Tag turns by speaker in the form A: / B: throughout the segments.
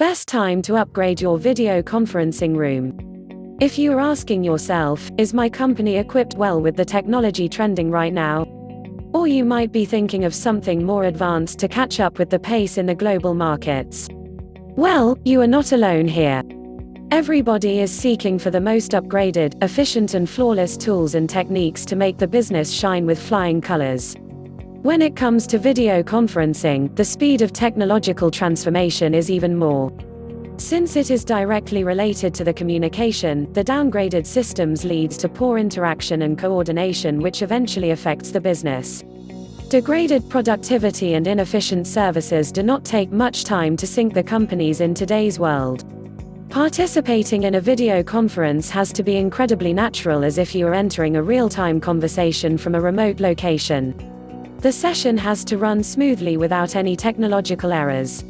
A: Best time to upgrade your video conferencing room. If you are asking yourself, is my company equipped well with the technology trending right now? Or you might be thinking of something more advanced to catch up with the pace in the global markets. Well, you are not alone here. Everybody is seeking for the most upgraded, efficient and flawless tools and techniques to make the business shine with flying colors. When it comes to video conferencing, the speed of technological transformation is even more. Since it is directly related to the communication, the downgraded systems leads to poor interaction and coordination, which eventually affects the business. Degraded productivity and inefficient services do not take much time to sink the companies in today's world. Participating in a video conference has to be incredibly natural, as if you are entering a real-time conversation from a remote location. The session has to run smoothly without any technological errors.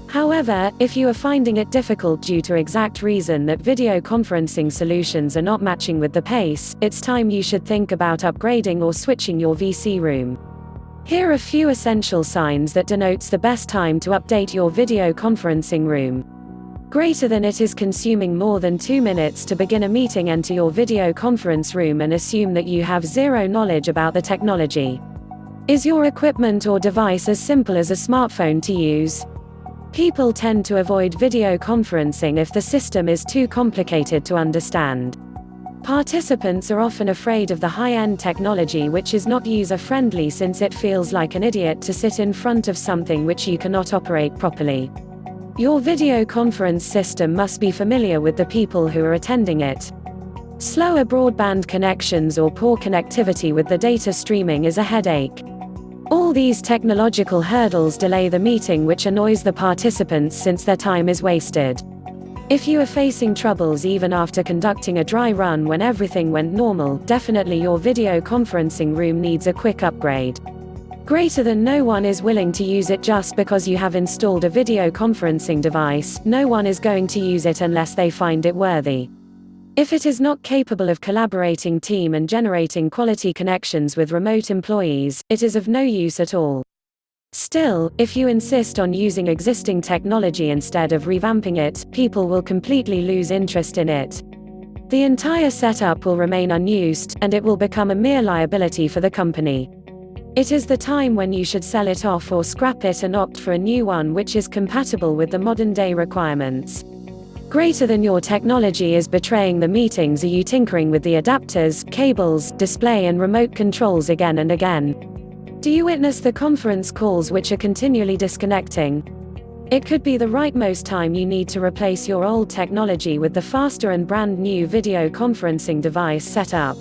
A: However, if you are finding it difficult due to exact reason that video conferencing solutions are not matching with the pace, it's time you should think about upgrading or switching your VC room. Here are a few essential signs that denotes the best time to update your video conferencing room. Greater than it is consuming more than 2 minutes to begin a meeting. Enter your video conference room and assume that you have zero knowledge about the technology. Is your equipment or device as simple as a smartphone to use? People tend to avoid video conferencing if the system is too complicated to understand. Participants are often afraid of the high-end technology, which is not user-friendly since it feels like an idiot to sit in front of something which you cannot operate properly. Your video conference system must be familiar with the people who are attending it. Slower broadband connections or poor connectivity with the data streaming is a headache. All these technological hurdles delay the meeting, which annoys the participants since their time is wasted. If you are facing troubles even after conducting a dry run when everything went normal, definitely your video conferencing room needs a quick upgrade. Greater than no one is willing to use it just because you have installed a video conferencing device. No one is going to use it unless they find it worthy. If it is not capable of collaborating team and generating quality connections with remote employees, it is of no use at all. Still, if you insist on using existing technology instead of revamping it, people will completely lose interest in it. The entire setup will remain unused, and it will become a mere liability for the company. It is the time when you should sell it off or scrap it and opt for a new one which is compatible with the modern-day requirements. Greater than your technology is betraying the meetings. Are you tinkering with the adapters, cables, display and remote controls again and again? Do you witness the conference calls which are continually disconnecting? It could be the rightmost time you need to replace your old technology with the faster and brand new video conferencing device setup.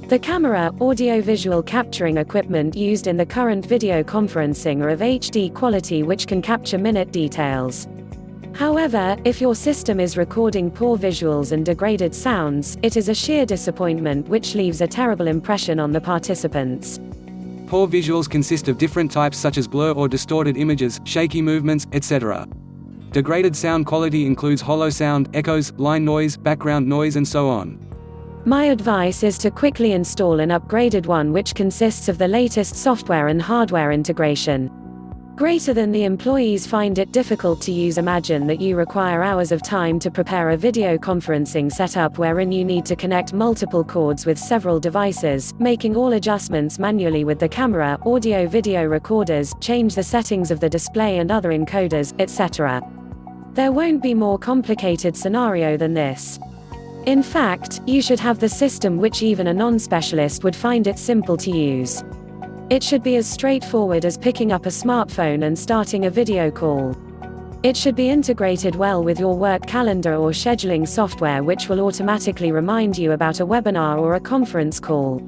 A: The camera, audio-visual capturing equipment used in the current video conferencing are of HD quality, which can capture minute details. However, if your system is recording poor visuals and degraded sounds, it is a sheer disappointment which leaves a terrible impression on the participants.
B: Poor visuals consist of different types such as blur or distorted images, shaky movements, etc. Degraded sound quality includes hollow sound, echoes, line noise, background noise and so on.
A: My advice is to quickly install an upgraded one which consists of the latest software and hardware integration. Greater than the employees find it difficult to use. Imagine that you require hours of time to prepare a video conferencing setup wherein you need to connect multiple cords with several devices, making all adjustments manually with the camera, audio-video recorders, change the settings of the display and other encoders, etc. There won't be more complicated scenario than this. In fact, you should have the system which even a non-specialist would find it simple to use. It should be as straightforward as picking up a smartphone and starting a video call. It should be integrated well with your work calendar or scheduling software, which will automatically remind you about a webinar or a conference call.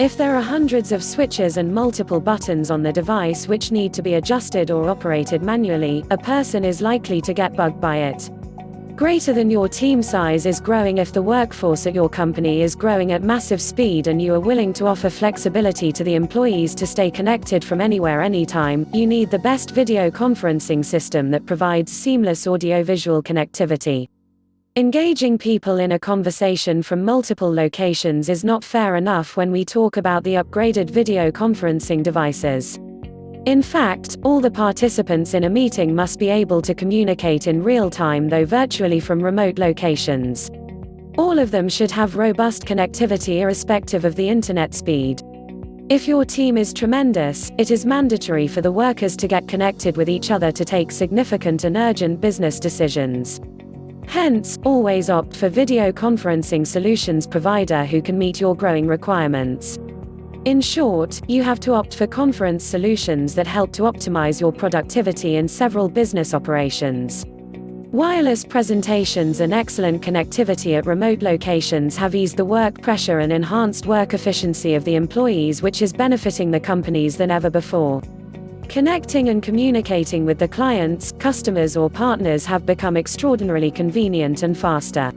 A: If there are hundreds of switches and multiple buttons on the device which need to be adjusted or operated manually, a person is likely to get bugged by it. Greater than your team size is growing. If the workforce at your company is growing at massive speed and you are willing to offer flexibility to the employees to stay connected from anywhere anytime, you need the best video conferencing system that provides seamless audio-visual connectivity. Engaging people in a conversation from multiple locations is not fair enough when we talk about the upgraded video conferencing devices. In fact, all the participants in a meeting must be able to communicate in real time, though virtually from remote locations. All of them should have robust connectivity irrespective of the internet speed. If your team is tremendous, it is mandatory for the workers to get connected with each other to take significant and urgent business decisions. Hence, always opt for video conferencing solutions provider who can meet your growing requirements. In short, you have to opt for conference solutions that help to optimize your productivity in several business operations. Wireless presentations and excellent connectivity at remote locations have eased the work pressure and enhanced work efficiency of the employees, which is benefiting the companies than ever before. Connecting and communicating with the clients, customers or partners have become extraordinarily convenient and faster.